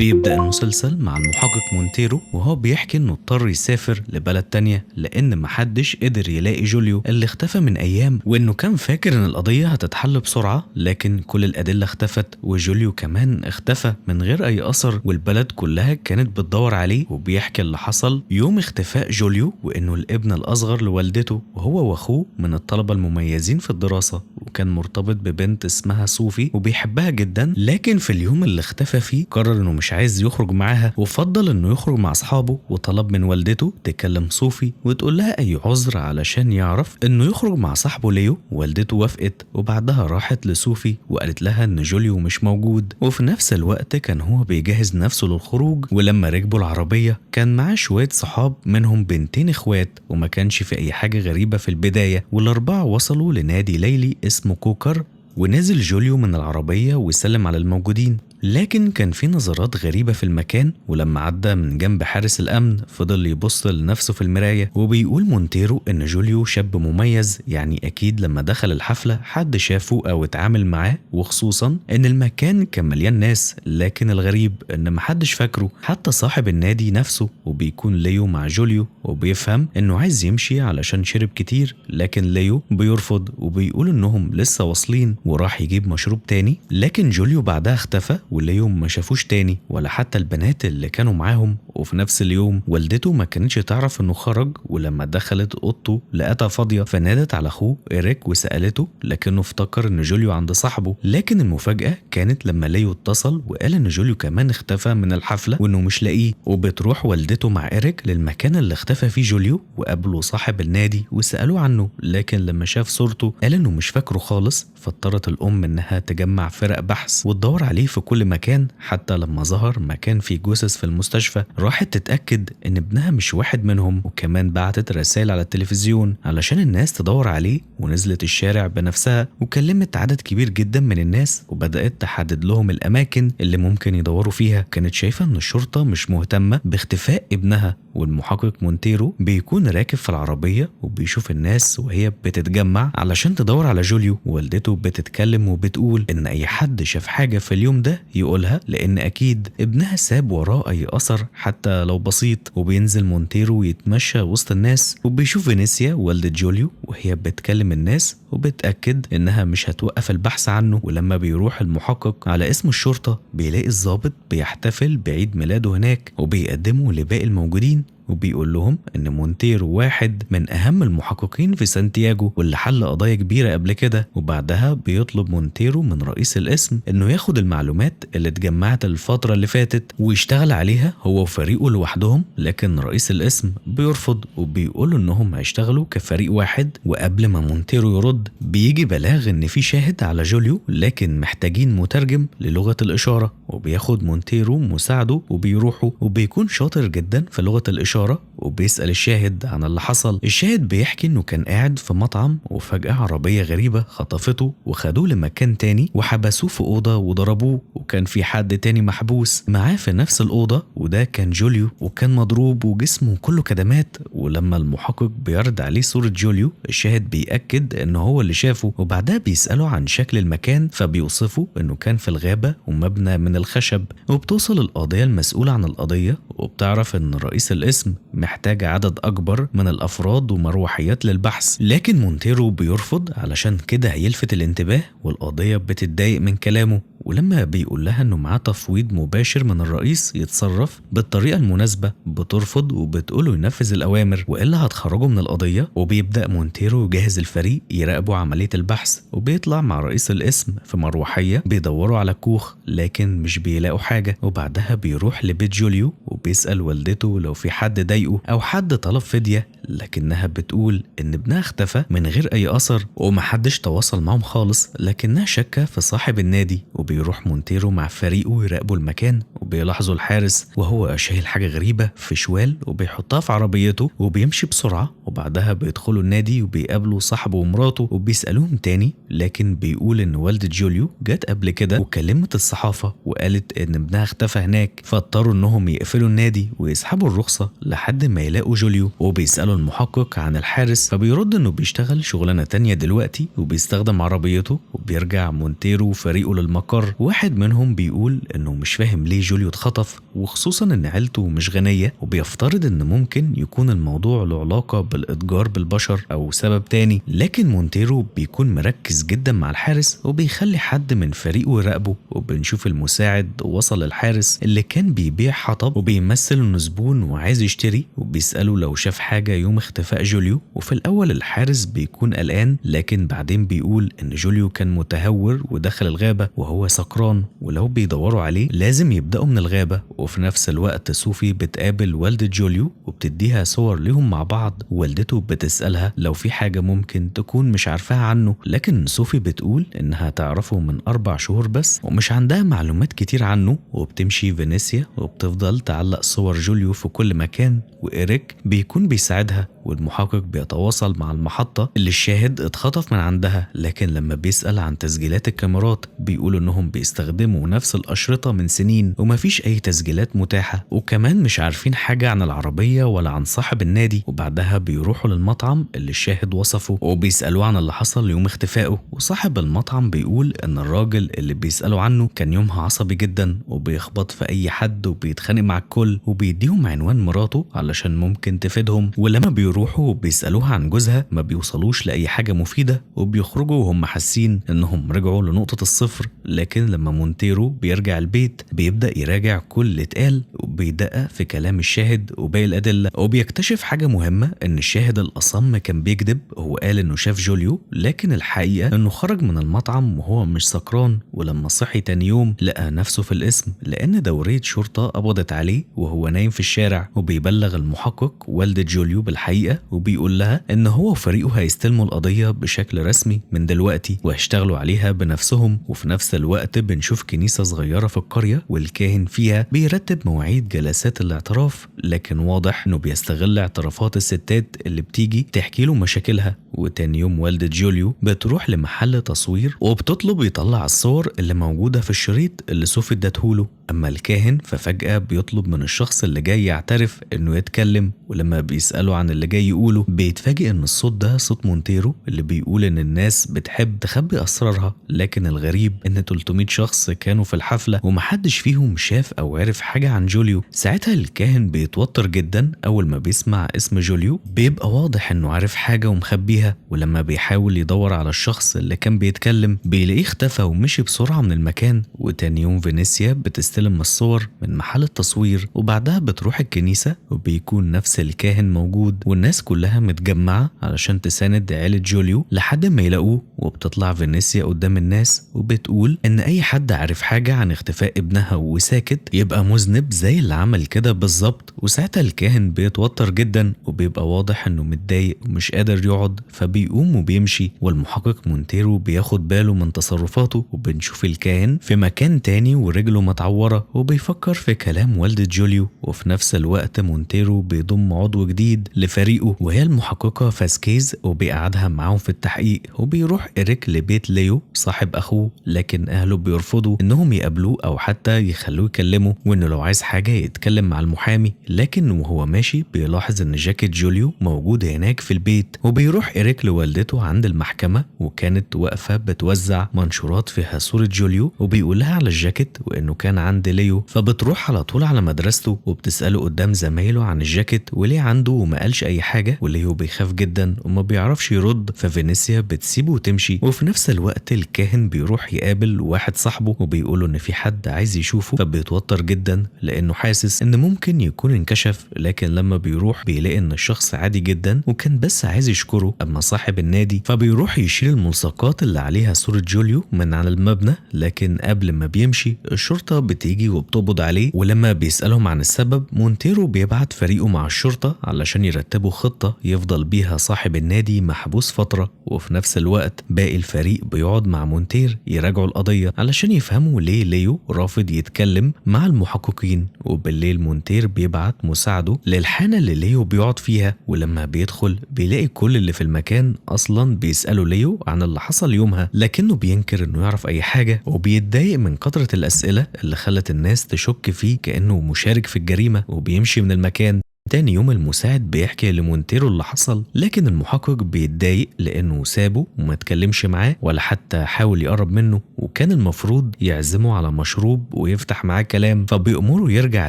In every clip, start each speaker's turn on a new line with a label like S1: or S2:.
S1: بيبدأ المسلسل مع المحقق مونتيرو وهو بيحكي انه اضطر يسافر لبلد تانية لان محدش قدر يلاقي جوليو اللي اختفى من ايام، وانه كان فاكر ان القضية هتتحل بسرعة، لكن كل الادلة اختفت وجوليو كمان اختفى من غير اي اثر، والبلد كلها كانت بتدور عليه. وبيحكي اللي حصل يوم اختفاء جوليو، وانه الابن الاصغر لوالدته وهو واخوه من الطلبة المميزين في الدراسة، وكان مرتبط ببنت اسمها صوفي وبيحبها جدا، لكن في اليوم اللي اختفى فيه قرر انه مش عايز يخرج معاها وفضل انه يخرج مع اصحابه، وطلب من والدته تكلم صوفي وتقول لها اي عذر علشان يعرف انه يخرج مع صاحبه ليو. والدته وافقت، وبعدها راحت لصوفي وقالت لها ان جوليو مش موجود، وفي نفس الوقت كان هو بيجهز نفسه للخروج. ولما ركبوا العربية كان معاه شوية صحاب منهم بنتين اخوات، وما كانش في اي حاجة غريبة في البداية، والاربعة وصلوا لنادي ليلي اسمه كوكر. ونزل جوليو من العربية وسلم على الموجودين، لكن كان في نظرات غريبة في المكان. ولما عدى من جنب حارس الأمن فضل يبص لنفسه في المراية، وبيقول مونتيرو إن جوليو شاب مميز، يعني أكيد لما دخل الحفلة حد شافه أو اتعامل معاه، وخصوصا إن المكان كان مليان ناس. لكن الغريب إن محدش فاكره، حتى صاحب النادي نفسه، وبيكون ليو مع جوليو وبيفهم إنه عايز يمشي علشان شرب كتير، لكن ليو بيرفض وبيقول إنهم لسه واصلين وراح يجيب مشروب تاني. لكن جوليو بعدها اختفى، واليوم ما شافوش تاني ولا حتى البنات اللي كانوا معاهم. وفي نفس اليوم والدته ما كانتش تعرف انه خرج، ولما دخلت اوضته لقتها فاضيه، فنادت على اخوه إيريك وسالته، لكنه افتكر ان جوليو عند صاحبه. لكن المفاجاه كانت لما ليو اتصل وقال ان جوليو كمان اختفى من الحفله وانه مش لاقيه. وبتروح والدته مع إيريك للمكان اللي اختفى فيه جوليو، وقابلوا صاحب النادي وسالوه عنه، لكن لما شاف صورته قال انه مش فاكره خالص. فاضطرت الام انها تجمع فرق بحث وتدور عليه في كل مكان، حتى لما ظهر مكان فيه جثث في المستشفى راحت تتأكد ان ابنها مش واحد منهم، وكمان بعتت رسائل على التلفزيون علشان الناس تدور عليه. ونزلت الشارع بنفسها وكلمت عدد كبير جدا من الناس، وبدأت تحدد لهم الأماكن اللي ممكن يدوروا فيها. كانت شايفة ان الشرطة مش مهتمة باختفاء ابنها. والمحقق مونتيرو بيكون راكب في العربية وبيشوف الناس وهي بتتجمع علشان تدور على جوليو. والدته بتتكلم وبتقول ان اي حد شاف حاجة في اليوم ده يقولها، لان اكيد ابنها ساب وراه اي اثر حتى لو بسيط. وبينزل مونتيرو يتمشى وسط الناس، وبيشوف فينيسيا والدة جوليو وهي بتكلم الناس وبتأكد انها مش هتوقف البحث عنه. ولما بيروح المحقق على اسم الشرطة بيلاقي الضابط بيحتفل بعيد ميلاده هناك، وبيقدمه لباقي الموجودين، وبيقول لهم ان مونتيرو واحد من اهم المحققين في سانتياغو واللي حل قضايا كبيرة قبل كده. وبعدها بيطلب مونتيرو من رئيس القسم انه ياخد المعلومات اللي اتجمعت الفترة اللي فاتت ويشتغل عليها هو وفريقه لوحدهم، لكن رئيس القسم بيرفض وبيقول انهم هيشتغلوا كفريق واحد. وقبل ما مونتيرو يرد بيجي بلاغ ان في شاهد على جوليو، لكن محتاجين مترجم للغة الاشارة، وبياخد مونتيرو مساعده وبيروحوا، وبيكون شاطر جدا في لغة الاشارة وبيسأل الشاهد عن اللي حصل. الشاهد بيحكي انه كان قاعد في مطعم وفجأة عربية غريبة خطفته وخدوه لمكان تاني وحبسوه في أوضة وضربوه، وكان في حد تاني محبوس معاه في نفس الأوضة، وده كان جوليو، وكان مضروب وجسمه كله كدمات. ولما المحقق بيرد عليه صورة جوليو الشاهد بيأكد انه هو اللي شافه، وبعدها بيسأله عن شكل المكان فبيوصفه انه كان في الغابة ومبنى من الخشب. وبتوصل القاضية المسؤولة عن القضية وبتعرف ان رئيس القسم محتاج عدد أكبر من الأفراد ومروحيات للبحث، لكن مونتيرو بيرفض علشان كده هيلفت الانتباه، والقضية بتتضايق من كلامه. ولما بيقول لها انه معاه تفويض مباشر من الرئيس يتصرف بالطريقة المناسبة بترفض وبتقوله ينفذ الأوامر وإلا هتخرجه من القضية. وبيبدأ مونتيرو يجهز الفريق يراقبوا عملية البحث، وبيطلع مع رئيس القسم في مروحية بيدوروا على كوخ لكن مش بيلاقوا حاجة. وبعدها بيروح لبيت جوليو وبيسأل والدته لو في حد ضايقه أو حد طلب فدية، لكنها بتقول إن ابنها اختفى من غير أي أثر ومحدش تواصل معهم خالص، لكنها شاكة في صاحب النادي. وبيروح مونتيرو مع فريقه يراقبوا المكان، وبيلاحظوا الحارس وهو شايل حاجة غريبة في شوال وبيحطها في عربيته وبيمشي بسرعة. وبعدها بيدخلوا النادي وبيقابلوا صاحبه ومراته وبيسألوهم تاني، لكن بيقول إن والدة جوليو جت قبل كده وكلمت الصحافة وقالت إن ابنها اختفى هناك، فاضطروا إنهم يقفلوا النادي ويسحبوا الرخصة لحد ما يلاقوا جوليو وبيسألوا المحقق عن الحارس، فبيرد انه بيشتغل شغلانة تانية دلوقتي وبيستخدم عربيته. وبيرجع مونتيرو وفريقه للمقر. واحد منهم بيقول انه مش فاهم ليه جوليو اتخطف، وخصوصا ان عيلته مش غنية، وبيفترض ان ممكن يكون الموضوع له علاقة بالاتجار بالبشر او سبب تاني. لكن مونتيرو بيكون مركز جدا مع الحارس وبيخلي حد من فريقه يراقبه. وبنشوف المساعد وصل الحارس اللي كان بيبيع حطب وبيمثل انه زبون وعايز يشتري، وبيسأله لو شاف حاجة يوم اختفاء جوليو. وفي الاول الحارس بيكون قلقان، لكن بعدين بيقول ان جوليو كان متهور ودخل الغابة وهو سكران، ولو بيدوروا عليه لازم يبدأوا من الغابة. وفي نفس الوقت صوفي بتقابل والدة جوليو وبتديها صور ليهم مع بعض. والدته بتسألها لو في حاجة ممكن تكون مش عارفاها عنه، لكن صوفي بتقول انها تعرفه من 4 شهور بس ومش عندها معلومات كتير عنه. وبتمشي فينيسيا وبتفضل تعلق صور جوليو في كل مكان، وإيريك بيكون بيساعدها. والمحقق بيتواصل مع المحطة اللي الشاهد اتخطف من عندها، لكن لما بيسأل عن تسجيلات الكاميرات بيقولوا انهم بيستخدموا نفس الأشرطة من سنين ومفيش اي تسجيلات متاحة، وكمان مش عارفين حاجة عن العربية ولا عن صاحب النادي. وبعدها بيروحوا للمطعم اللي الشاهد وصفه وبيسألوه عن اللي حصل يوم اختفائه. وصاحب المطعم بيقول ان الراجل اللي بيسألوا عنه كان يومها عصبي جدا وبيخبط في اي حد وبيتخانق مع الكل، وبيديهم عنوان مراته علشان ممكن تفيدهم. ولما بيروحوا بيسألوها عن جوزها ما بيوصلوش لأي حاجة مفيدة، وبيخرجوا وهم حاسين انهم رجعوا لنقطة الصفر. لكن لما مونتيرو بيرجع البيت بيبدأ يراجع كل اللي اتقال وبيدقق في كلام الشاهد وباقي الأدلة، وبيكتشف حاجة مهمة ان الشاهد الأصم كان بيكذب. هو قال انه شاف جوليو، لكن الحقيقة انه خرج من المطعم وهو مش سكران، ولما صحي تاني يوم لقى نفسه في القسم لأن دورية شرطة قبضت عليه وهو نايم في الشارع. وبيبلغ المحقق والدة جوليو بالحقيقة وبيقول لها ان هو وفريقه هيستلموا القضية بشكل رسمي من دلوقتي وهيشتغلوا عليها بنفسهم. وفي نفس الوقت بنشوف كنيسة صغيرة في القرية والكاهن فيها بيرتب مواعيد جلسات الاعتراف، لكن واضح انه بيستغل اعترافات الستات اللي بتيجي تحكي له مشاكلها. وتاني يوم والدة جوليو بتروح لمحل تصوير وبتطلب يطلع الصور اللي موجودة في الشريط اللي صوفي ادتهوله. اما الكاهن ففجأة بيطلب من الشخص اللي جاي يعترف انه يتكلم، ولما بيسأله عن اللي جاي يقوله بيتفاجئ ان الصوت ده صوت مونتيرو اللي بيقول ان الناس بتحب تخبي اسرارها. لكن الغريب ان 300 شخص كانوا في الحفلة ومحدش فيهم شاف او عرف حاجة عن جوليو. ساعتها الكاهن بيتوتر جدا اول ما بيسمع اسم جوليو، بيبقى واضح انه عارف حاجة ومخبيها. ولما بيحاول يدور على الشخص اللي كان بيتكلم بيلاقيه اختفى ومشي بسرعة من المكان. وتاني يوم فينيسيا بتستلم الصور من محل التصوير وبعدها بتروح الكنيسة وبيكون نفس الكاهن موجود والناس كلها متجمعة علشان تساند عيلة جوليو لحد ما يلاقوه. وبتطلع فينيسيا قدام الناس وبتقول ان اي حد عارف حاجة عن اختفاء ابنها وساكت يبقى مذنب زي اللي عمل كده بالظبط. وساعتها الكاهن بيتوتر جدا وبيبقى واضح انه متضايق ومش قادر يقعد، فبيقوم وبيمشي. والمحقق مونتيرو بياخد باله من تصرفاته وبنشوف الكاهن في مكان تاني ورجله متعورة وبيفكر في كلام والدة جوليو. وفي نفس الوقت مونتيرو بيضم عضو جديد لفريقه وهي المحققة فاسكيز وبيقعدها معاهم في التحقيق. وبيروح إيريك لبيت ليو صاحب أخوه، لكن أهله بيرفضوا إنهم يقابلوه أو حتى يخلوه يكلمه، وإنه لو عايز حاجة يتكلم مع المحامي. لكن وهو ماشي بيلاحظ إن جاكيت جوليو موجود هناك في البيت، وبيروح إيريك لوالدته عند المحكمة وكانت واقفة بتوزع منشورات فيها صورة جوليو وبيقولها على الجاكيت وإنه كان عند ليو. فبتروح على طول على مدرسته وبتسأله قدام زمايله عن الجاكيت وليه عنده وما قالش أي حاجة، وليو بيخاف جدا وما بيعرفش يرد. ففينيسيا بتسيبه وتمشي. وفي نفس الوقت الكاهن بيروح يقابل واحد صاحبه وبيقوله إن في حد عايز يشوفه، فبيتوتر جدا لأنه حاسس إن ممكن يكون انكشف. لكن لما بيروح بيلاقي إن الشخص عادي جدا وكان بس عايز يشكره. أما صاحب النادي فبيروح يشيل الملصقات اللي عليها صورة جوليو من على المبنى، لكن قبل ما بيمشي الشرطة بتيجي وبتقبض عليه. ولما بيسألهم عن السبب مونتيرو بيبعت فريقه مع الشرطة علشان يرتبوا خطة يفضل بيها صاحب النادي محبوس فترة. وفي نفس الوقت باقي الفريق بيقعد مع مونتير يراجعوا القضية علشان يفهموا ليه ليو رافض يتكلم مع المحققين. وبالليل مونتير بيبعت مساعده للحانة اللي ليو بيقعد فيها، ولما بيدخل بيلاقي كل اللي في المكان أصلا بيسألوا ليو عن اللي حصل يومها، لكنه بينكر إنه يعرف أي حاجة وبيتضايق من كثرة الأسئلة اللي خلت الناس تشك فيه كأنه مشارك في الجريمة وبيمشي من المكان. تاني يوم المساعد بيحكي لمونتيرو اللي حصل، لكن المحقق بيتضايق لأنه سابه وما اتكلمش معاه ولا حتى حاول يقرب منه، وكان المفروض يعزمه على مشروب ويفتح معاه كلام. فبيأمره يرجع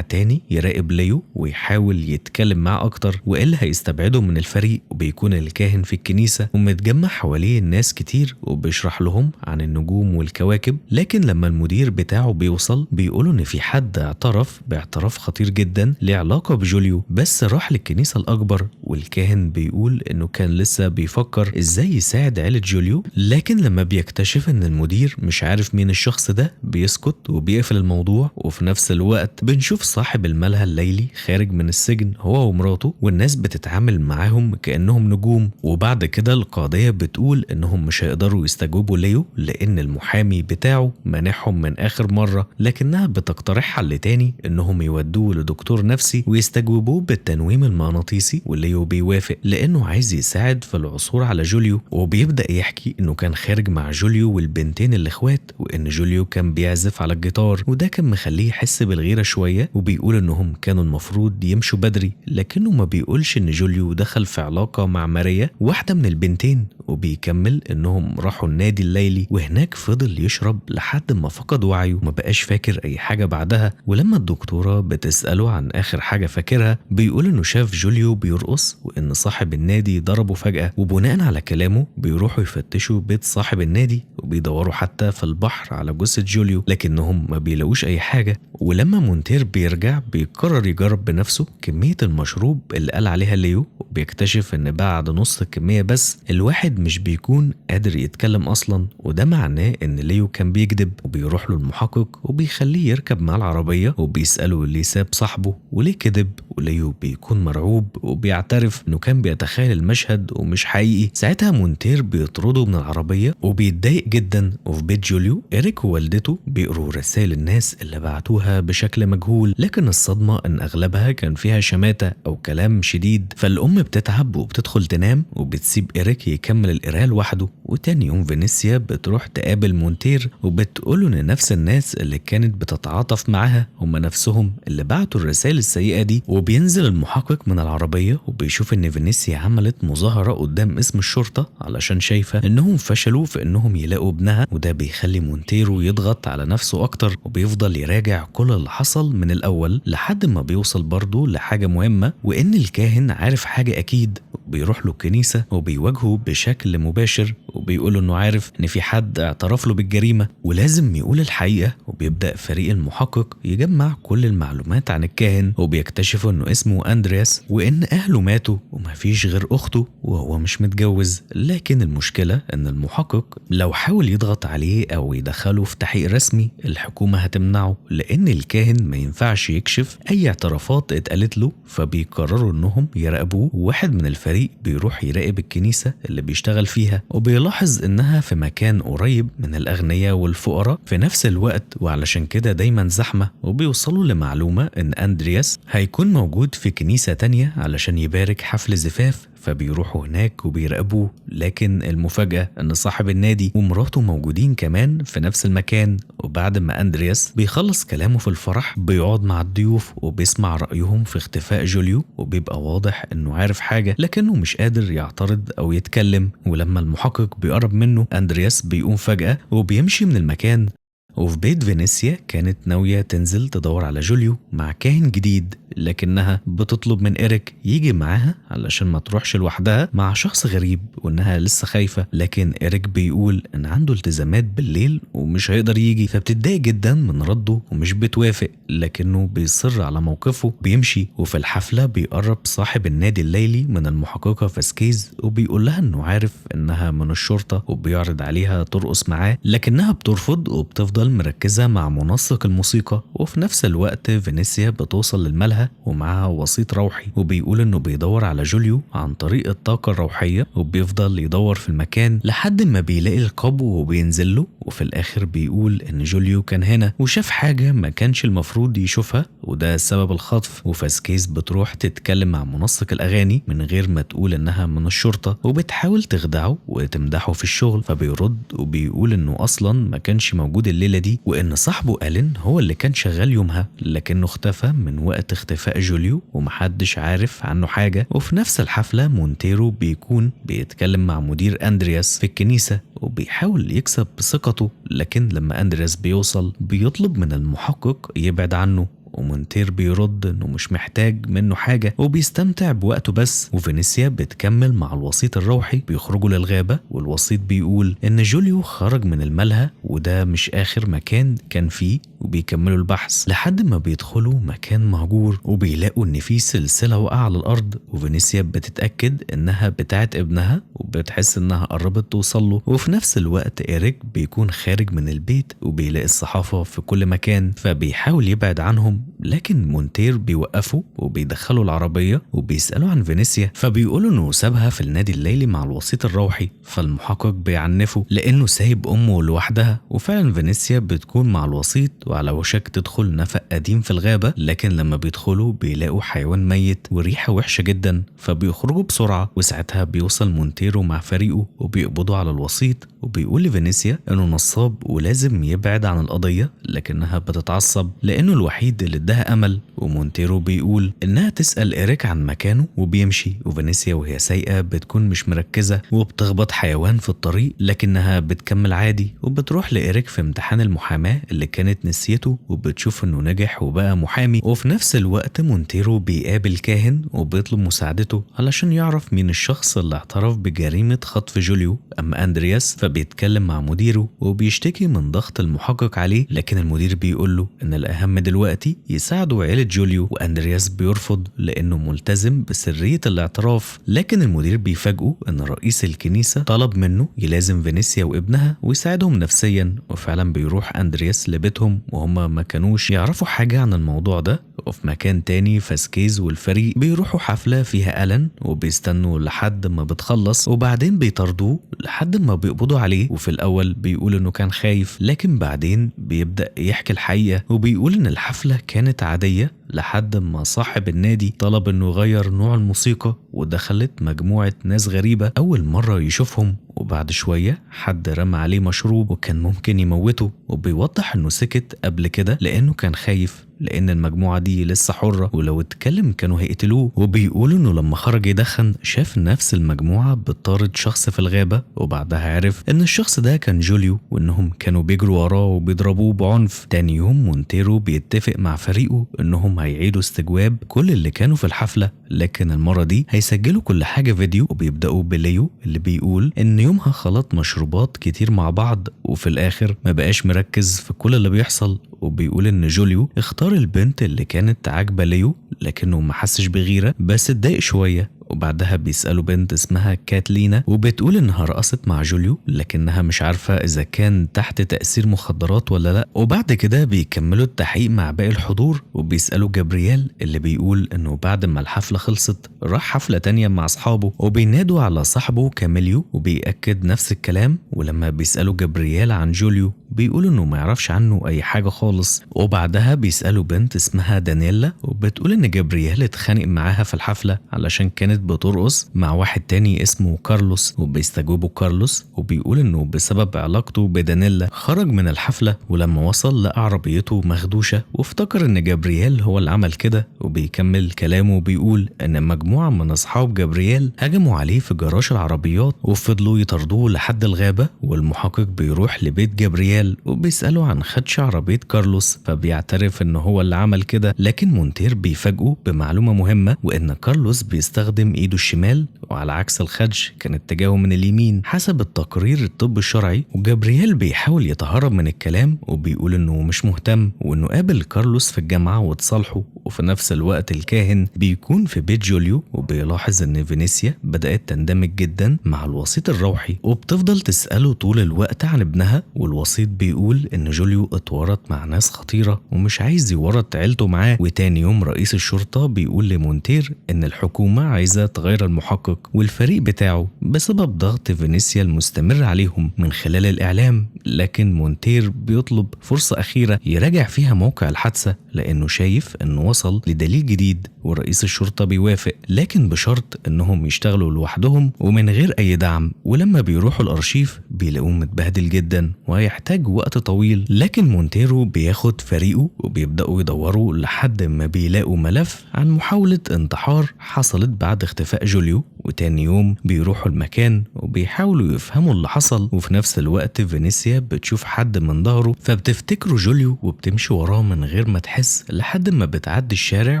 S1: تاني يراقب ليو ويحاول يتكلم معاه أكتر وإلا هيستبعده من الفريق. وبيكون الكاهن في الكنيسة ومتجمع حواليه الناس كتير وبيشرح لهم عن النجوم والكواكب، لكن لما المدير بتاعه بيوصل بيقولوا إن في حد اعترف باعتراف خطير جدا له علاقة بجوليو بس راح للكنيسة الأكبر. والكاهن بيقول إنه كان لسه بيفكر إزاي يساعد عيلة جوليو، لكن لما بيكتشف إن المدير مش عارف مين الشخص ده بيسكت وبيقفل الموضوع. وفي نفس الوقت بنشوف صاحب الملهى الليلي خارج من السجن هو ومراته، والناس بتتعامل معاهم كأنهم نجوم. وبعد كده القاضية بتقول إنهم مش هيقدروا يستجوبوا ليو لأن المحامي بتاعه مانحهم من آخر مرة، لكنها بتقترح حل تاني إنهم يودوه لدكتور نفسي ويستجوبوه بالتنويم المغناطيسي. وليو بيوافق لأنه عايز يساعد في العثور على جوليو، وبيبدأ يحكي إنه كان خارج مع جوليو والبنتين الإخوات، وإن جوليو كان بيعزف على الجيتار وده كان مخليه يحس بالغيرة شوية. وبيقول إنهم كانوا المفروض يمشوا بدري، لكنه ما بيقولش إن جوليو دخل في علاقة مع ماريا واحدة من البنتين. وبيكمل إنهم راحوا النادي الليلي وهناك فضل يشرب لحد ما فقد وعيه وما بقاش فاكر أي حاجة بعدها. ولما الدكتورة بتسأله عن آخر حاجة فاكرها بيقول إنه شاف جوليو بيرقص وإن صاحب النادي ضربه فجأة، وبناء على كلامه بيروحوا يفتشوا بيت صاحب النادي وبيدوروا حتى في البحر على جثة جوليو لكنهم ما بيلاقوش أي حاجة. ولما مونتير بيرجع بيقرر يجرب بنفسه كمية المشروب اللي قال عليها ليو، وبيكتشف إن بعد نص الكمية بس الواحد مش بيكون قادر يتكلم أصلا، وده معناه إن ليو كان بيكذب. وبيروح له المحقق وبيخليه يركب مع العربية وبيسأله ليه ساب صاحبه وليه كذب، وليو بيكون مرعوب وبيعترف إنه كان بيتخيل المشهد ومش حقيقي. ساعتها مونتير بيطرده من العربية وبيتضايق جدا. وفي بيت جوليو إريك ووالدته بيقروا رسائل الناس اللي بعتوها بشكل مجهول، لكن الصدمة إن أغلبها كان فيها شماتة أو كلام شديد. فالأم بتتعب وبتدخل تنام وبتسيب إريك يكمل القراءة لوحده. وتاني يوم فينيسيا بتروح تقابل مونتير وبتقوله إن نفس الناس اللي كانت بتتعاطف معاها هم نفسهم اللي بعتوا الرسائل السيئة دي. وبينزل المحقق من العربية وبيشوف إن فينيسيا عملت مظاهرة قدام اسم الشرطة علشان شايفة إنهم فشلوا في إنهم يلاقوا ابنها، وده بيخلي مونتيرو يضغط على نفسه أكتر وبيفضل يراجع كل اللي حصل من الأول لحد ما بيوصل برضه لحاجة مهمة، وإن الكاهن عارف حاجة أكيد. بيروح له الكنيسة وبيواجهه بشكل مباشر وبيقوله إنه عارف إن في حد اعترف له بالجريمة ولازم يقول الحقيقة. وبيبدأ فريق المحقق يجمع كل المعلومات عن الكاهن وبيكتشفوا إنه اسمه أندرياس وإن أهله ماتوا ومفيش غير أخته وهو مش متجوز. لكن المشكلة إن المحقق لو حاول يضغط عليه أو يدخله في تحقيق رسمي الحكومة هتمنعه، لأن الكاهن ما ينفعش يكشف أي اعترافات اتقالت له. فبيقرروا إنهم يراقبوه. واحد من الفريق بيروح يراقب الكنيسة اللي بيشتغل فيها وبيلاحظ إنها في مكان قريب من الأغنياء والفقراء في نفس الوقت، وعلشان كده دايما زحمة. وبيوصلوا لمعلومة إن أندرياس هيكون موجود في كنيسة تانية علشان يبارك حفل زفاف، فبيروحوا هناك وبيراقبوه. لكن المفاجأة إن صاحب النادي ومراته موجودين كمان في نفس المكان. وبعد ما أندرياس بيخلص كلامه في الفرح بيقعد مع الضيوف وبيسمع رأيهم في اختفاء جوليو، وبيبقى واضح إنه عارف حاجة لكنه مش قادر يعترض أو يتكلم. ولما المحقق بيقرب منه أندرياس بيقوم فجأة وبيمشي من المكان. وفي بيت فينيسيا كانت ناوية تنزل تدور على جوليو مع كاهن جديد، لكنها بتطلب من إريك يجي معاها علشان ما تروحش لوحدها مع شخص غريب وإنها لسه خايفة. لكن إريك بيقول إن عنده التزامات بالليل ومش هيقدر يجي، فبتتضايق جدا من رده ومش بتوافق، لكنه بيصر على موقفه بيمشي. وفي الحفلة بيقرب صاحب النادي الليلي من المحققة فاسكيز وبيقول لها إنه عارف إنها من الشرطة وبيعرض عليها ترقص معاه، لكنها بترفض وبتفضل مركزة مع منسق الموسيقى. وفي نفس الوقت فينيسيا بتوصل للملهى ومعها وسيط روحي وبيقول انه بيدور على جوليو عن طريق الطاقة الروحية، وبيفضل يدور في المكان لحد ما بيلاقي القبو وبينزل له. وفي الاخر بيقول ان جوليو كان هنا وشاف حاجة ما كانش المفروض يشوفها وده سبب الخطف. وفاسكيز بتروح تتكلم مع منسق الاغاني من غير ما تقول انها من الشرطة وبتحاول تخدعه وتمدحه في الشغل، فبيرد وبيقول انه اصلا ما كانش موجود الليلة دي وان صاحبه ألين هو اللي كان شغال يومها لكنه اختفى من وقت اختفاء اختفاء جوليو ومحدش عارف عنه حاجة. وفي نفس الحفلة مونتيرو بيكون بيتكلم مع مدير أندرياس في الكنيسة وبيحاول يكسب بثقته، لكن لما أندرياس بيوصل بيطلب من المحقق يبعد عنه، ومونتير بيرد انه مش محتاج منه حاجة وبيستمتع بوقته بس. وفينيسيا بتكمل مع الوسيط الروحي، بيخرجوا للغابة والوسيط بيقول ان جوليو خرج من الملهى وده مش اخر مكان كان فيه، وبيكملوا البحث لحد ما بيدخلوا مكان مهجور وبيلاقوا ان في سلسلة واقعة على الارض. وفينيسيا بتتأكد انها بتاعت ابنها وبتحس انها قربت توصل له. وفي نفس الوقت إيريك بيكون خارج من البيت وبيلاقي الصحافة في كل مكان، فبيحاول يبعد عنهم، لكن مونتير بيوقفه وبيدخله العربية وبيسأله عن فينيسيا، فبيقولوا انه سابها في النادي الليلي مع الوسيط الروحي. فالمحقق بيعنفه لانه سايب امه لوحدها. وفعلا فينيسيا بتكون مع الوسيط وعلى وشك تدخل نفق قديم في الغابة، لكن لما بيدخلوا بيلاقوا حيوان ميت وريحة وحشة جدا، فبيخرجوا بسرعة. وساعتها بيوصل مونتيرو مع فريقه وبيقبضوا على الوسيط، وبيقول لفينيسيا انه نصاب ولازم يبعد عن القضية، لكنها بتتعصب لانه الوحيد اللي اداها امل. ومونتيرو بيقول انها تسأل إيريك عن مكانه وبيمشي. وفينيسيا وهي سايقة بتكون مش مركزة وبتخبط حيوان في الطريق، لكنها بتكمل عادي وبتروح لإيريك في امتحان المحاماة اللي كانت نسيته، وبتشوف انه نجح وبقى محامي. وفي نفس الوقت مونتيرو بيقابل كاهن وبيطلب مساعدته علشان يعرف مين الشخص اللي اعترف بجريمة خطف جوليو. اما اندرياس فبيتكلم مع مديره وبيشتكي من ضغط المحقق عليه، لكن المدير بيقوله ان الاهم دلوقتي يساعدوا عيلة جوليو. واندرياس بيرفض لانه ملتزم بسرية الاعتراف، لكن المدير بيفاجئه ان رئيس الكنيسة طلب منه يلازم فينيسيا وابنها ويساعدهم نفسيا. وفعلا بيروح اندرياس لبيتهم وهم ما كانوش يعرفوا حاجة عن الموضوع ده. وفي مكان تاني فاسكيز والفريق بيروحوا حفلة فيها ألان وبيستنوا لحد ما بتخلص، وبعدين بيطردوه لحد ما بيقبضوا عليه. وفي الأول بيقول إنه كان خايف، لكن بعدين بيبدأ يحكي الحقيقة وبيقول إن الحفلة كانت عادية لحد ما صاحب النادي طلب إنه يغير نوع الموسيقى، ودخلت مجموعة ناس غريبة أول مرة يشوفهم. وبعد شوية حد رمى عليه مشروب وكان ممكن يموته، وبيوضح إنه سكت قبل كده لأنه كان خايف لأن المجموعة دي لسه حرة ولو اتكلم كانوا هيقتلوه. وبيقولوا إنه لما خرج يدخن شاف نفس المجموعة بتطارد شخص في الغابة، وبعدها عرف إن الشخص ده كان جوليو وإنهم كانوا بيجروا وراه وبيضربوه بعنف. تاني يوم مونتيرو بيتفق مع فريقه إنهم هيعيدوا استجواب كل اللي كانوا في الحفلة، لكن المرة دي هيسجلوا كل حاجة فيديو. وبيبدأوا بليو اللي بيقول إن يومها خلط مشروبات كتير مع بعض وفي الآخر ما بقاش مركز في كل اللي بيحصل. وبيقول إن جوليو اختار البنت اللي كانت عاجبة ليو لكنه ما حسش بغيرة بس اتضايق شوية. وبعدها بيسألوا بنت اسمها كاتلينا وبتقول انها رقصت مع جوليو لكنها مش عارفة اذا كان تحت تأثير مخدرات ولا لا. وبعد كده بيكملوا التحقيق مع باقي الحضور وبيسألوا جابرييل اللي بيقول انه بعد ما الحفلة خلصت راح حفلة تانية مع اصحابه، وبينادوا على صاحبه كاميليو وبيأكد نفس الكلام. ولما بيسألوا جابرييل عن جوليو بيقولوا انه ما يعرفش عنه اي حاجة خالص. وبعدها بيسألوا بنت اسمها دانييلا وبتقول ان جابرييل اتخانق معاها في الحفلة علشان كانت بترقص مع واحد تاني اسمه كارلوس، وبيستجوبوا كارلوس وبيقول انه بسبب علاقته بدانييلا خرج من الحفلة، ولما وصل لقى عربيته مخدوشة وافتكر ان جابرييل هو اللي عمل كده. وبيكمل كلامه وبيقول ان مجموعة من اصحاب جابرييل هجموا عليه في جراج العربيات وفضلوا يطاردوه لحد الغابة. والمحقق بيروح لبيت جابرييل وبيسأله عن خدش عربية كارلوس، فبيعترف ان هو اللي عمل كده، لكن مونتير بيفاجئه بمعلومة مهمة وان كارلوس بيستخدم ايده الشمال وعلى عكس الخدش كان اتجاهه من اليمين حسب التقرير الطبي الشرعي. وجابرييل بيحاول يتهرب من الكلام وبيقول انه مش مهتم وانه قابل كارلوس في الجامعة وتصالحوا. وفي نفس الوقت الكاهن بيكون في بيت جوليو وبيلاحظ ان فينيسيا بدأت تندمج جدا مع الوسيط الروحي وبتفضل تسأله طول الوقت عن ابنها. والوسيط بيقول ان جوليو اتورط مع ناس خطيرة ومش عايز يورط عيلته معاه. وتاني يوم رئيس الشرطة بيقول لمونتير ان الحكومة عايزة تغير المحقق والفريق بتاعه بسبب ضغط فينيسيا المستمر عليهم من خلال الإعلام، لكن مونتير بيطلب فرصة أخيرة يراجع فيها موقع الحادثة لأنه شايف أنه وصل لدليل جديد. ورئيس الشرطة بيوافق لكن بشرط أنهم يشتغلوا لوحدهم ومن غير أي دعم. ولما بيروحوا الأرشيف بيلاقوه متبهدل جدا وهيحتاج بيحتاج وقت طويل، لكن مونتيرو بياخد فريقه وبيبدأوا يدوروا لحد ما بيلاقوا ملف عن محاولة انتحار حصلت بعد اختفاء جوليو. وتاني يوم بيروحوا المكان وبيحاولوا يفهموا اللي حصل، وفي نفس الوقت فينيسيا بتشوف حد من ظهره فبتفتكره جوليو وبتمشي وراه من غير ما تحس لحد ما بتعدي الشارع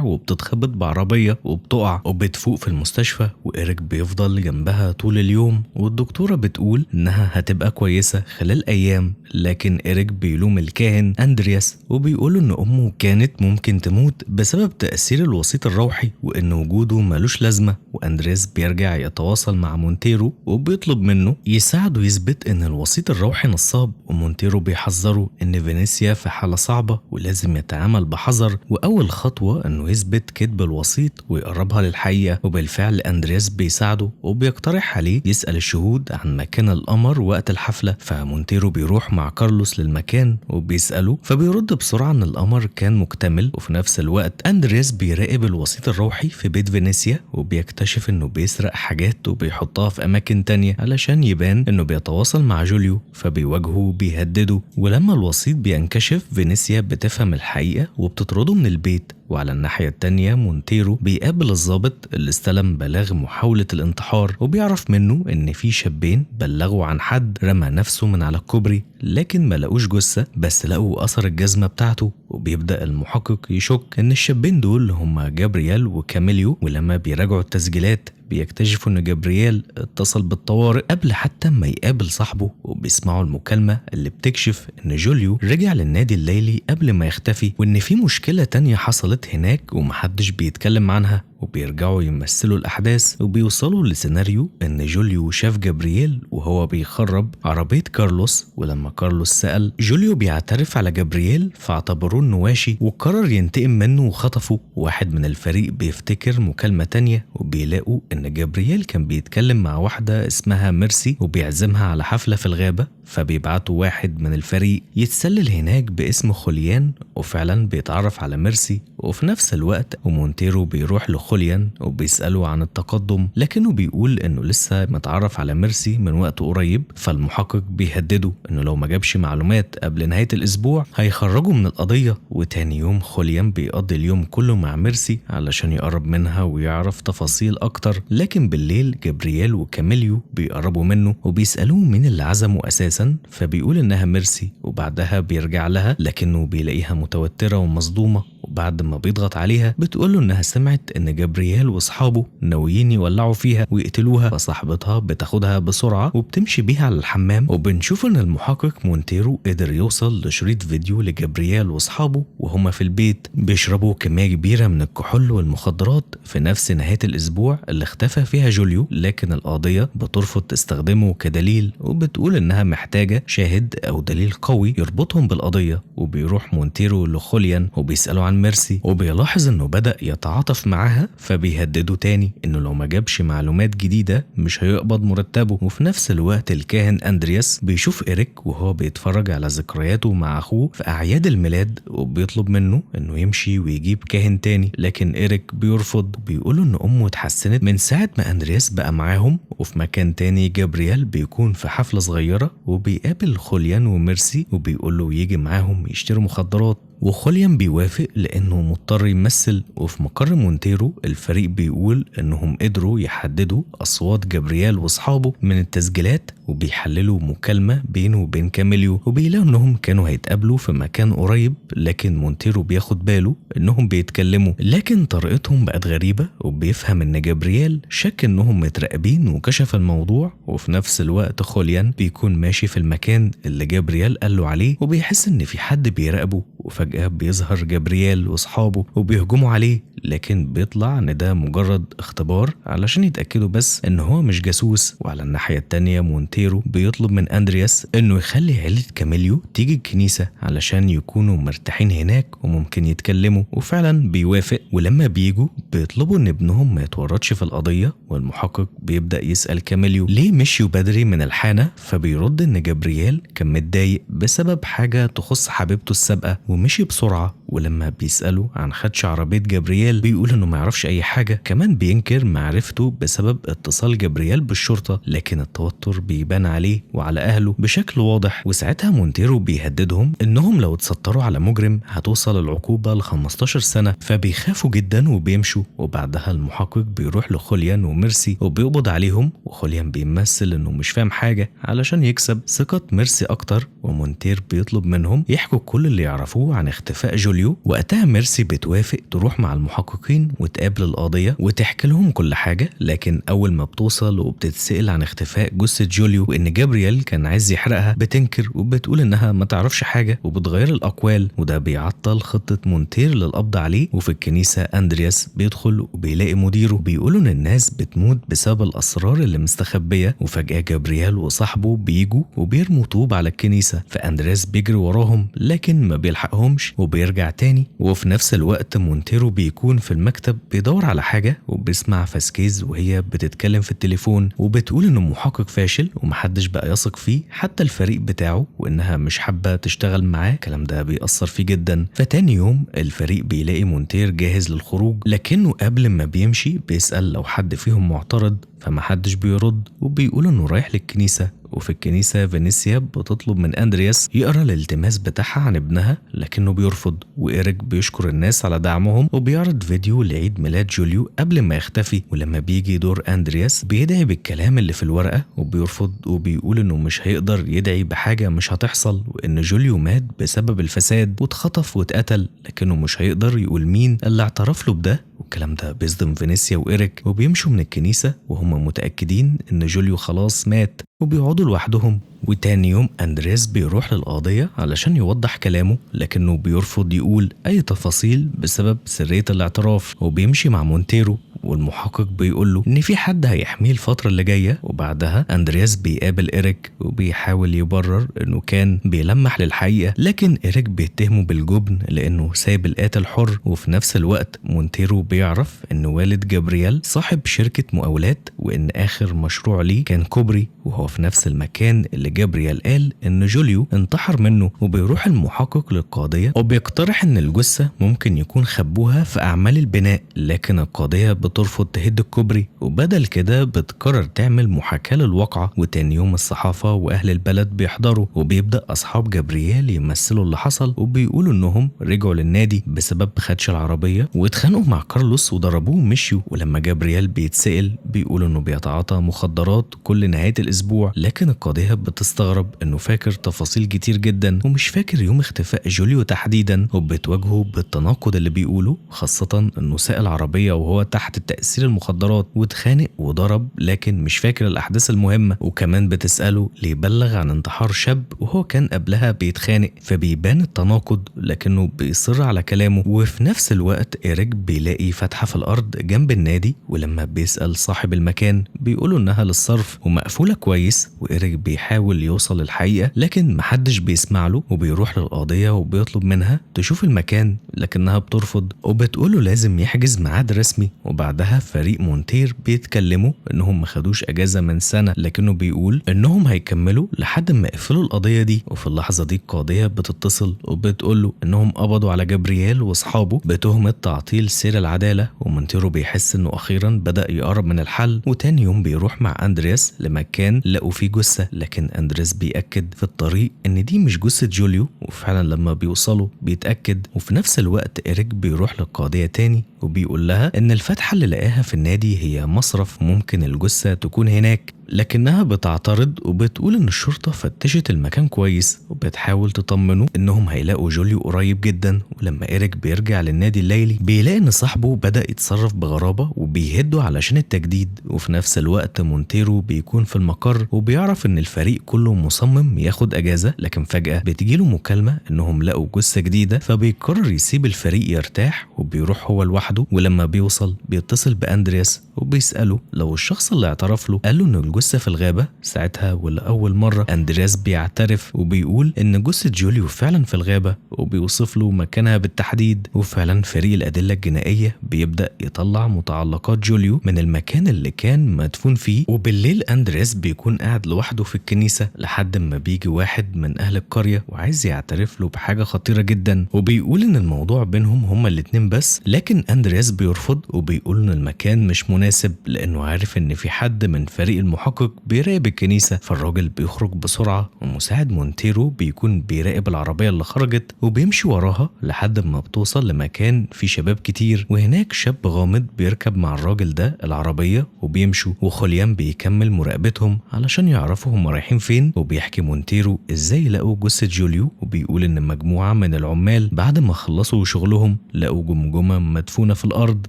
S1: وبتتخبط بعربية وبتقع وبتفوق في المستشفى. وإيريك بيفضل جنبها طول اليوم والدكتورة بتقول إنها هتبقى كويسة خلال أيام، لكن إيريك بيلوم الكاهن أندرياس وبيقوله إن أمه كانت ممكن تموت بسبب تأثير الوسيط الروحي وإن وجوده ملوش لازمة. وأندرياس بيرجع يتواصل مع مونتيرو وبيطلب منه يساعده يثبت إن الوسيط الروحي نصاب، ومونتيرو بيحذره إن فينيسيا في حالة صعبة ولازم يتعامل بحذر، وأول خطوة إنه يثبت كذب الوسيط ويقربها للحقيقة. وبالفعل أندرياس بيساعده وبيقترح عليه يسأل الشهود عن مكان القمر وقت الحفلة، فمونتيرو بيروح مع كارلوس للمكان وبيسأله فبيرد بسرعة إن القمر كان مكتمل. وفي نفس الوقت أندرياس بيراقب الوسيط الروحي في بيت فينيسيا وبيكتشف إنه بيسرق حاجات وبيحطها في أماكن تانية علشان يبان إنه بيتواصل مع جوليو، فبيواجهه وبيهدده. ولما الوسيط بينكشف فينيسيا بتفهم الحقيقة وبتطرده من البيت. وعلى الناحية التانية مونتيرو بيقابل الضابط اللي استلم بلاغ محاولة الانتحار وبيعرف منه إن في شابين بلغوا عن حد رمى نفسه من على الكوبري، لكن ما لقوش جثة بس لقوا أثر الجزمة بتاعته. وبيبدأ المحقق يشك إن الشابين دول هما جابرييل وكاميليو، ولما بيراجعوا التسجيلات بيكتشفوا إن جابرييل اتصل بالطوارئ قبل حتى ما يقابل صاحبه، وبيسمعوا المكالمة اللي بتكشف إن جوليو رجع للنادي الليلي قبل ما يختفي، وإن في مشكلة تانية حصلت هناك ومحدش بيتكلم عنها. وبيرجعوا يمثلوا الأحداث وبيوصلوا لسيناريو إن جوليو شاف جابرييل وهو بيخرب عربية كارلوس، ولما كارلوس سأل جوليو بيعترف على جابرييل فاعتبروه إنه واشي وقرر ينتقم منه وخطفه. واحد من الفريق بيفتكر مكالمة تانية وبيلاقوا إن جابرييل كان بيتكلم مع واحدة اسمها ميرسي وبيعزمها على حفلة في الغابة، فبيبعتوا واحد من الفريق يتسلل هناك باسم خوليان وفعلا بيتعرف على ميرسي. وفي نفس الوقت ومونتيرو بيروح لخوليان وبيسأله عن التقدم، لكنه بيقول إنه لسه متعرف على ميرسي من وقت قريب. فالمحقق بيهدده إنه لو ما جابش معلومات قبل نهاية الأسبوع هيخرجوا من القضية. وتاني يوم خوليان بيقضي اليوم كله مع ميرسي علشان يقرب منها ويعرف تفاصيل أكتر، لكن بالليل جابرييل وكاميليو بيقربوا منه وبيسألوه مين اللي عزمه أساسا، فبيقول إنها ميرسي. وبعدها بيرجع لها لكنه بيلاقيها متوترة ومصدومة، وبعد ما بيضغط عليها بتقوله إنها سمعت إن جابرييل وأصحابه ناويين يولعوا فيها ويقتلوها، فصاحبتها بتاخدها بسرعة وبتمشي بيها على الحمام. وبنشوف إن المحقق مونتيرو قدر يوصل لشريط فيديو لجابرييل وأصحابه وهما في البيت بيشربوا كمية كبيرة من الكحول والمخدرات في نفس نهاية الأسبوع اللي اختفى فيها جوليو، لكن القاضية بترفض تستخدمه كدليل وبتقول إنها محتاجة شاهد أو دليل قوي يربطهم بالقضية. وبيروح مونتيرو لخوليان وبيسأله عن ميرسي وبيلاحظ إنه بدأ يتعاطف معاها، فبيهدده تاني إنه لو ما جابش معلومات جديدة مش هيقبض مرتبه. وفي نفس الوقت الكاهن أندرياس بيشوف إيريك وهو بيتفرج على ذكرياته مع أخوه في أعياد الميلاد وبيطلب منه إنه يمشي ويجيب كاهن تاني، لكن إيريك بيرفض وبيقوله إن أمه اتحسنت من ساعة ما أندرياس بقى معاهم. وفي مكان تاني جابرييل بيكون في حفلة صغيرة وبيقابل خوليان وميرسي وبيقوله يجي معاهم يشتروا مخدرات، وخوليان بيوافق لأنه مضطر يمثل. وفي مقر مونتيرو الفريق بيقول إنهم قدروا يحددوا أصوات جابرييل وأصحابه من التسجيلات وبيحللوا مكالمة بينه وبين كاميليو وبيلاقوا إنهم كانوا هيتقابلوا في مكان قريب، لكن مونتيرو بياخد باله إنهم بيتكلموا لكن طريقتهم بقت غريبة وبيفهم إن جابرييل شك إنهم متراقبين وكشف الموضوع. وفي نفس الوقت خوليان بيكون ماشي في المكان اللي جابرييل قاله عليه وبيحس إن في حد بيراقبه، وفجأة بيظهر جابرييل وأصحابه وبيهجموا عليه، لكن بيطلع إن ده مجرد اختبار علشان يتأكدوا بس إن هو مش جاسوس. وعلى الناحية التانية مونتيرو بيطلب من أندرياس إنه يخلي عيلة كاميليو تيجي الكنيسة علشان يكونوا مرتاحين هناك وممكن يتكلموا، وفعلا بيوافق. ولما بيجوا بيطلبوا إن ابنهم ما يتورطش في القضية، والمحقق بيبدأ يسأل كاميليو ليه مشيوا بدري من الحانة، فبيرد إن جابرييل كان متضايق بسبب حاجة تخص حبيبته السابقة ومشي بسرعة ولما بيسأله عن خدش عربية جابرييل بيقول انه ما يعرفش اي حاجة. كمان بينكر معرفته بسبب اتصال جابرييل بالشرطة، لكن التوتر بيبان عليه وعلى اهله بشكل واضح. وساعتها مونتيرو بيهددهم انهم لو اتستروا على مجرم هتوصل العقوبة ل 15 سنة، فبيخافوا جدا وبيمشوا. وبعدها المحقق بيروح لخوليان وميرسي وبيقبض عليهم، وخوليان بيمثل انه مش فاهم حاجة علشان يكسب ثقة ميرسي اكتر. ومونتير بيطلب منهم يحكوا كل اللي يعرفوه عن اختفاء جوليو. وقتها ميرسي بتوافق تروح مع المحققين وتقابل القاضية وتحكي لهم كل حاجة، لكن اول ما بتوصل وبتتسأل عن اختفاء جثة جوليو وان جابرييل كان عايز يحرقها بتنكر وبتقول انها ما تعرفش حاجة وبتغير الاقوال، وده بيعطل خطة مونتير للقبض عليه. وفي الكنيسة اندرياس بيدخل وبيلاقي مديره بيقولوا ان الناس بتموت بسبب الاسرار اللي مستخبية. وفجأة جابرييل وصاحبه بيجوا وبيرموا طوب على الكنيسة، فاندرياس بيجري وراهم لكن ما بيلحقهمش وبيرجع تاني. وفي نفس الوقت مونتيرو بيكون في المكتب بيدور على حاجة وبيسمع فاسكيز وهي بتتكلم في التليفون وبتقول انه محقق فاشل ومحدش بقى يثق فيه حتى الفريق بتاعه، وانها مش حابة تشتغل معاه. الكلام ده بيأثر فيه جدا. فتاني يوم الفريق بيلاقي مونتير جاهز للخروج، لكنه قبل ما بيمشي بيسأل لو حد فيهم معترض، فمحدش بيرد وبيقول انه رايح للكنيسة. وفي الكنيسة فينيسيا بتطلب من أندرياس يقرأ الالتماس بتاعها عن ابنها لكنه بيرفض. وإيريك بيشكر الناس على دعمهم وبيعرض فيديو لعيد ميلاد جوليو قبل ما يختفي. ولما بيجي دور أندرياس بيدعي بالكلام اللي في الورقة وبيرفض وبيقول إنه مش هيقدر يدعي بحاجة مش هتحصل، وإن جوليو مات بسبب الفساد واتخطف واتقتل، لكنه مش هيقدر يقول مين اللي اعترف له بده. والكلام ده بيصدم فينيسيا وإيريك وبيمشوا من الكنيسة وهم متأكدين إن جوليو خلاص مات وبيقعدوا لوحدهم. وتاني يوم أندرياس بيروح للقاضية علشان يوضح كلامه، لكنه بيرفض يقول أي تفاصيل بسبب سرية الاعتراف. وبيمشي مع مونتيرو والمحقق بيقول له ان في حد هيحميه الفتره اللي جايه. وبعدها اندرياس بيقابل إيريك وبيحاول يبرر انه كان بيلمح للحقيقه، لكن إيريك بيتهمه بالجبن لانه سايب القاتل حر. وفي نفس الوقت مونتيرو بيعرف ان والد جابرييل صاحب شركه مقاولات وان اخر مشروع ليه كان كوبري، وهو في نفس المكان اللي جابرييل قال ان جوليو انتحر منه. وبيروح المحقق للقاضيه وبيقترح ان الجثه ممكن يكون خبوها في اعمال البناء، لكن القاضيه بترفض تهد الكوبري وبدل كده بتقرر تعمل محاكاة للواقعة. وتاني يوم الصحافة وأهل البلد بيحضروا وبيبدأ أصحاب جابرييل يمثلوا اللي حصل وبيقولوا إنهم رجعوا للنادي بسبب خدش العربية واتخانقوا مع كارلوس وضربوه ومشيوا. ولما جابرييل بيتسأل بيقولوا إنه بيتعاطى مخدرات كل نهاية الأسبوع، لكن القاضية بتستغرب إنه فاكر تفاصيل كتير جدا ومش فاكر يوم اختفاء جوليو تحديدا. وبتواجهه بالتناقض اللي بيقوله، خاصة إنه ساق العربية وهو تحت تأثير المخدرات واتخانق وضرب لكن مش فاكر الأحداث المهمة. وكمان بتسأله ليه بلغ عن انتحار شاب وهو كان قبلها بيتخانق، فبيبان التناقض لكنه بيصر على كلامه. وفي نفس الوقت إيريك بيلاقي فتحة في الأرض جنب النادي، ولما بيسأل صاحب المكان بيقوله إنها للصرف ومقفولة كويس. وإيريك بيحاول يوصل للحقيقة لكن محدش بيسمع له، وبيروح للقاضية وبيطلب منها تشوف المكان لكنها بترفض وبتقوله لازم يحجز ميعاد رسمي. وبعدها فريق مونتير بيتكلموا انهم ما خدوش اجازه من سنه، لكنه بيقول انهم هيكملوا لحد ما يقفلوا القضيه دي. وفي اللحظه دي القاضيه بتتصل وبتقوله انهم قبضوا على جابرييل واصحابه بتهمه تعطيل سير العداله. ومونتيرو بيحس انه اخيرا بدا يقرب من الحل. وتاني يوم بيروح مع اندرياس لمكان لقوا فيه جثه، لكن اندرياس بيأكد في الطريق ان دي مش جثه جوليو، وفعلا لما بيوصلوا بيتأكد. وفي نفس الوقت إيريك بيروح للقاضيه تاني وبيقول لها ان الفتحة اللي لقاها في النادي هي مصرف، ممكن الجثة تكون هناك، لكنها بتعترض وبتقول ان الشرطة فتشت المكان كويس وبتحاول تطمنه انهم هيلاقوا جوليو قريب جدا. ولما إيريك بيرجع للنادي الليلي بيلاقي ان صاحبه بدأ يتصرف بغرابة وبيهده علشان التجديد. وفي نفس الوقت مونتيرو بيكون في المقر وبيعرف ان الفريق كله مصمم ياخد اجازة، لكن فجأة بتجيله مكالمة انهم لقوا جثة جديدة، فبيقرر يسيب الفريق يرتاح وبيروح هو لوحده. ولما بيوصل بيتصل بأندرياس وبيسأله لو الشخص اللي اعترف له قال له ان جثة في الغابة ساعتها، ولأول مرة أندرياس بيعترف وبيقول إن جثة جوليو فعلا في الغابة، وبيوصف له مكانها بالتحديد. وفعلا فريق الأدلة الجنائية بيبدأ يطلع متعلقات جوليو من المكان اللي كان مدفون فيه. وبالليل أندرياس بيكون قاعد لوحده في الكنيسة لحد ما بيجي واحد من أهل القرية وعايز يعترف له بحاجة خطيرة جدا، وبيقول إن الموضوع بينهم هما الاتنين بس. لكن أندرياس بيرفض وبيقول إن المكان مش مناسب لأنه عارف إن في حد من فريق المحقق بيراقب الكنيسة. فالراجل بيخرج بسرعة، ومساعد مونتيرو بيكون بيراقب العربية اللي خرجت وبيمشي وراها لحد ما بتوصل لمكان فيه شباب كتير، وهناك شاب غامض بيركب مع الراجل ده العربية وبيمشوا. وخوليان بيكمل مراقبتهم علشان يعرفوا هم رايحين فين. وبيحكي مونتيرو ازاي لقوا جثة جوليو، وبيقول ان مجموعة من العمال بعد ما خلصوا شغلهم لقوا جمجمة مدفونة في الارض،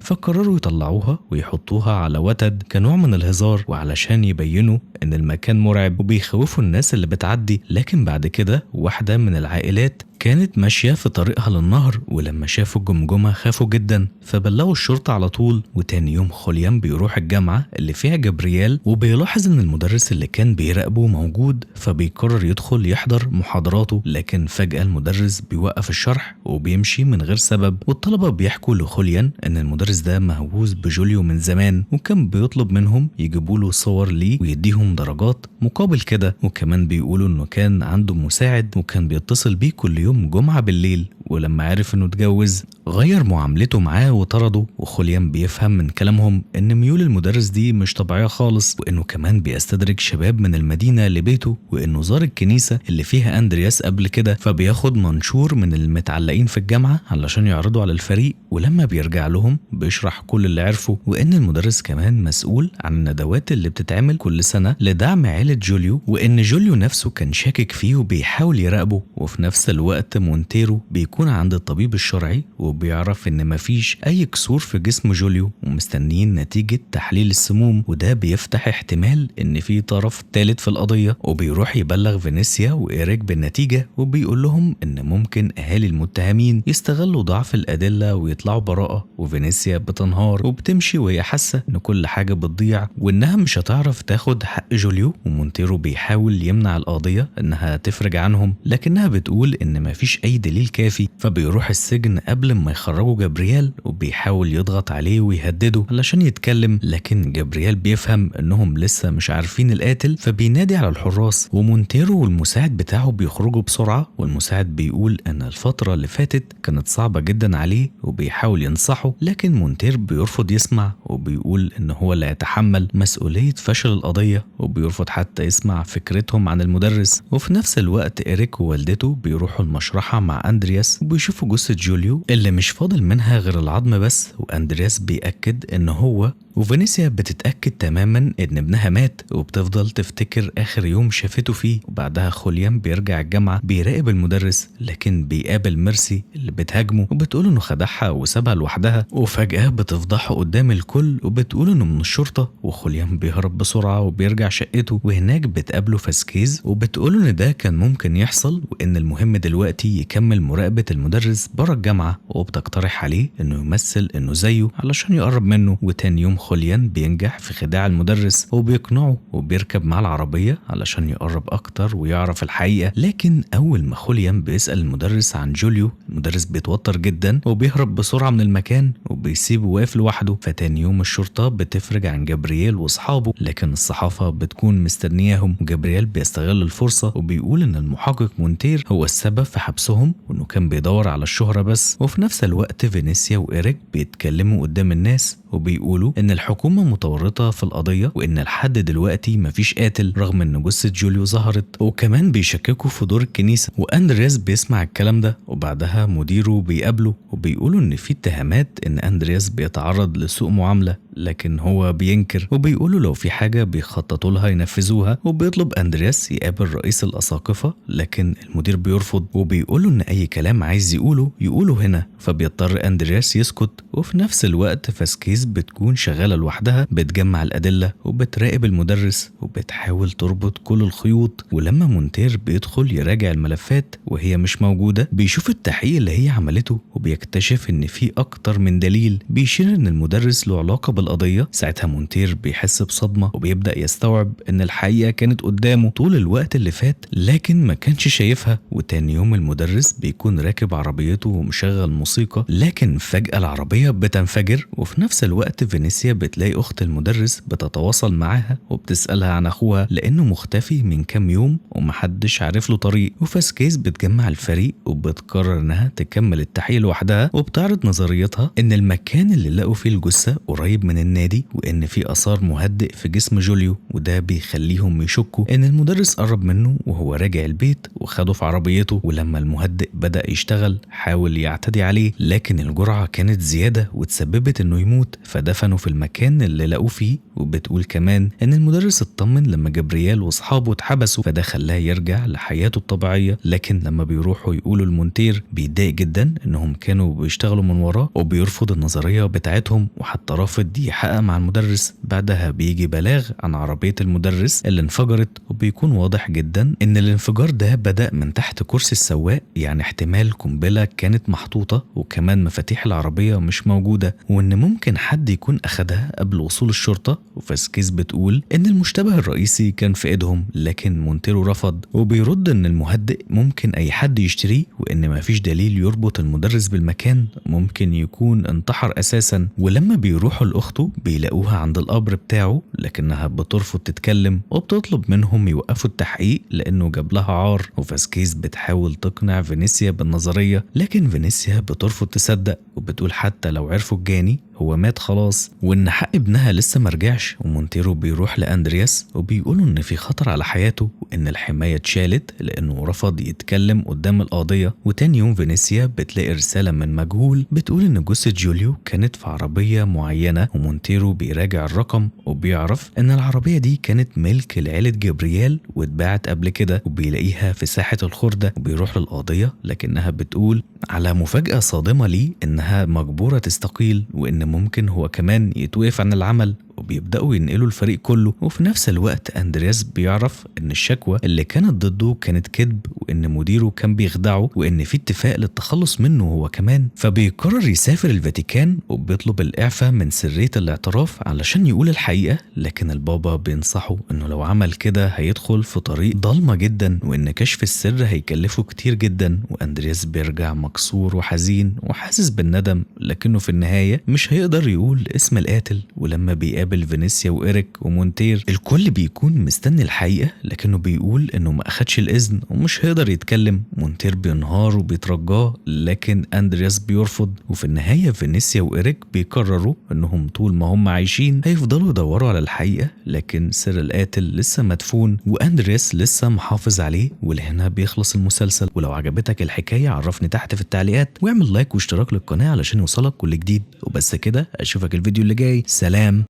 S1: فقرروا يطلعوها ويحطوها على وتد كنوع من الهزار وعلشان يبينوا ان المكان مرعب وبيخوفوا الناس اللي بتعدي. لكن بعد كده واحدة من العائلات كانت ماشية في طريقها للنهر، ولما شافوا الجمجمة خافوا جدا فبلغوا الشرطة على طول. وتاني يوم خوليان بيروح الجامعة اللي فيها جبريال، وبيلاحظ ان المدرس اللي كان بيراقبه موجود، فبيقرر يدخل يحضر محاضراته. لكن فجأة المدرس بيوقف الشرح وبيمشي من غير سبب، والطلبة بيحكوا لخوليان ان المدرس ده مهووس بجوليو من زمان، وكان بيطلب منهم يجيبوا له صور ليه ويديهم درجات مقابل كده. وكمان بيقولوا انه كان عنده مساعد وكان بيتصل بيه كل يوم جمعة بالليل، ولما عرف انه اتجوز غير معاملته معاه وطرده. وخوليان بيفهم من كلامهم ان ميول المدرس دي مش طبيعية خالص، وانه كمان بيستدرج شباب من المدينة لبيته، وانه زار الكنيسة اللي فيها أندرياس قبل كده. فبياخد منشور من المتعلقين في الجامعة علشان يعرضوا على الفريق، ولما بيرجع لهم بيشرح كل اللي عرفه، وان المدرس كمان مسؤول عن الندوات اللي بتتعمل كل سنة لدعم عيلة جوليو، وان جوليو نفسه كان شاكك فيه وبيحاول يراقبه. وفي نفس الوقت مونتيرو بيكون عند الطبيب الشرعي وبيعرف ان مفيش اي كسور في جسم جوليو، ومستنيين نتيجة تحليل السموم، وده بيفتح احتمال ان في طرف ثالث في القضية. وبيروح يبلغ فينيسيا وإيريك بالنتيجة، وبيقول لهم ان ممكن اهالي المتهمين يستغلوا ضعف الادلة ويطلعوا براءة. وفينيسيا بتنهار وبتمشي وهي حاسة ان كل حاجة بتضيع وانها مش هتعرف تاخد حق جوليو. ومونتيرو بيحاول يمنع القضية انها تفرج عنهم، لكنها بتقول ان مفيش اي دليل كافي. فبيروح السجن قبل ما يخرجوا جابرييل، وبيحاول يضغط عليه ويهدده علشان يتكلم، لكن جابرييل بيفهم انهم لسه مش عارفين القاتل، فبينادي على الحراس. ومونتيرو والمساعد بتاعه بيخرجوا بسرعة، والمساعد بيقول ان الفترة اللي فاتت كانت صعبة جدا عليه وبيحاول ينصحه، لكن مونتير بيرفض يسمع وبيقول ان هو اللي يتحمل مسؤولية فشل القضية، وبيرفض حتى يسمع فكرتهم عن المدرس. وفي نفس الوقت إيريك ووالدته بيروحوا المشرحة مع أندرياس وبيشوفوا جثة جوليو اللي مش فاضل منها غير العظم بس. وأندرياس بيأكد ان هو وفينيسيا بتتأكد تماما ان ابنها مات، وبتفضل تفتكر اخر يوم شافته فيه. وبعدها خوليان بيرجع الجامعة بيراقب المدرس، لكن بيقابل ميرسي اللي بتهاجمه وبتقول انه خدعها وسابها لوحدها، وفجأة بتفضحه قدام الكل وبتقول انه من الشرطة. وخوليان بيهرب بسرعة وبيرجع شقته، وهناك بتقابله فاسكيز وبتقوله ان ده كان ممكن يحصل، وان المهم دلوقتي يكمل مراقبة المدرس برا الجامعة، وبتقترح عليه انه يمثل انه زيه علشان يقرب منه. وتاني يوم خوليان بينجح في خداع المدرس وبيقنعه وبيركب معاه العربية علشان يقرب أكتر ويعرف الحقيقة. لكن أول ما خوليان بيسأل المدرس عن جوليو، المدرس بيتوتر جدا وبيهرب بسرعة من المكان وبيسيبه واقف لوحده. فتاني يوم الشرطة بتفرج عن جابرييل وأصحابه، لكن الصحافة بتكون مستنياهم، وجابرييل بيستغل الفرصة وبيقول إن المحقق مونتير هو السبب في حبسهم وإنه كان بيدور على الشهرة بس. وفي نفس الوقت فينيسيا وإيريك بيتكلموا قدام الناس وبيقولوا إن الحكومة متورطة في القضية، وإن لحد دلوقتي مفيش قاتل رغم إن جثة جوليو ظهرت. وكمان بيشككوا في دور الكنيسة. وأندرياس بيسمع الكلام ده، وبعدها مديره بيقابله وبيقولوا إن في اتهامات إن أندرياس بيتعرض لسوء معاملة، لكن هو بينكر، وبيقولوا لو في حاجة بيخططوا لها ينفذوها. وبيطلب أندرياس يقابل رئيس الأساقفة، لكن المدير بيرفض وبيقولوا إن أي كلام عايز يقوله هنا. فبيضطر أندرياس يسكت. وفي نفس الوقت فاسكيز بتكون شغالة لوحدها بتجمع الأدلة وبتراقب المدرس وبتحاول تربط كل الخيوط. ولما مونتير بيدخل يراجع الملفات وهي مش موجودة، بيشوف التحقيق اللي هي عملته وبيكتشف إن في أكتر من دليل بيشير إن المدرس له علاقة القضية. ساعتها مونتير بيحس بصدمة وبيبدأ يستوعب ان الحقيقة كانت قدامه طول الوقت اللي فات لكن ما كانش شايفها. وتاني يوم المدرس بيكون راكب عربيته ومشغل موسيقى، لكن فجأة العربية بتنفجر، وفي نفس الوقت فينيسيا بتلاقي أخت المدرس بتتواصل معاها وبتسألها عن أخوها لأنه مختفي من كام يوم ومحدش عارف له طريق. وفاسكيز بتجمع الفريق وبتقرر إنها تكمل التحقيق لوحدها، وبتعرض نظريتها إن المكان اللي لقوا فيه الجثة قريب من النادي وإن في آثار مهدئ في جسم جوليو، وده بيخليهم يشكوا إن المدرس قرب منه وهو راجع البيت وخده في عربيته. ولما المهدئ بدأ يشتغل حاول يعتدي عليه، لكن الجرعة كانت زيادة وتسببت إنه يموت، فدفنه في المكان اللي لقوه فيه. وبتقول كمان إن المدرس اطمن لما جبريال واصحابه اتحبسوا، فده خلاه يرجع لحياته الطبيعية. لكن لما بيروحوا يقولوا لمونتير بيتضايق جدا إنهم كانوا بيشتغلوا من وراه وبيرفض النظرية بتاعتهم، وحتى رافض يحقق مع المدرس. بعدها بيجي بلاغ عن عربية المدرس اللي انفجرت، وبيكون واضح جدا إن الانفجار ده بدأ من تحت كرسي السواق، يعني احتمال قنبلة كانت محطوطة وكمان مفاتيح العربية مش موجودة، وإن ممكن حد يكون أخدها قبل وصول الشرطة. وفاسكيز بتقول إن المشتبه الرئيسي كان في إيدهم، لكن مونتيرو رفض وبيرد إن المهدئ ممكن أي حد يشتريه، وإن مفيش دليل يربط المدرس بالمكان، ممكن يكون انتحر أساسا. ولما بيروحوا لأخته بيلاقوها عند القبر بتاعه، لكنها بترفض تتكلم وبتطلب منهم يوقفوا التحقيق لأنه جاب لها عار. وفاسكيز بتحاول تقنع فينيسيا بالنظرية، لكن فينيسيا بترفض تصدق وبتقول حتى لو عرفوا الجاني هو مات خلاص، وإن حق ابنها لسه مرجعش. ومونتيرو بيروح لأندرياس وبيقولوا إن في خطر على حياته وإن الحماية اتشالت لأنه رفض يتكلم قدام القاضية. وتاني يوم فينيسيا بتلاقي رسالة من مجهول بتقول إن جثة جوليو كانت في عربية معينة، ومونتيرو بيراجع الرقم وبيعرف إن العربية دي كانت ملك لعيلة جبريال واتباعت قبل كده، وبيلاقيها في ساحة الخردة. وبيروح للقاضية لكنها بتقول على مفاجأة صادمة ليه إنها مجبورة تستقيل، وإن ممكن هو كمان يتوقف عن العمل. وبيبدأوا ينقلوا الفريق كله. وفي نفس الوقت أندرياس بيعرف إن الشكوى اللي كانت ضده كانت كذب، وإن مديره كان بيخدعه، وإن في اتفاق للتخلص منه هو كمان. فبيقرر يسافر الفاتيكان وبيطلب الإعفاء من سرية الاعتراف علشان يقول الحقيقة، لكن البابا بينصحه إنه لو عمل كده هيدخل في طريق ضلمة جدا، وإن كشف السر هيكلفه كتير جدا. وأندرياس بيرجع مكسور وحزين وحاسس بالندم، لكنه في النهاية مش هيقدر يقول اسم القاتل. ولما بيقابل فينيسيا وإيريك ومونتير الكل بيكون مستني الحقيقة، لكنه بيقول إنه ما أخدش الإذن ومش هيقدر يتكلم. مونتير بينهار وبيترجاه، لكن أندرياس بيرفض. وفي النهاية فينيسيا وإيريك بيقرروا إنهم طول ما هم عايشين هيفضلوا يدوروا على الحقيقة، لكن سر القاتل لسه مدفون وأندرياس لسه محافظ عليه. ولهنا بيخلص المسلسل. ولو عجبتك الحكاية عرفني تحت في التعليقات، واعمل لايك واشتراك للقناة علشان يوصلك كل جديد. وبس كده، أشوفك الفيديو اللي جاي. سلام.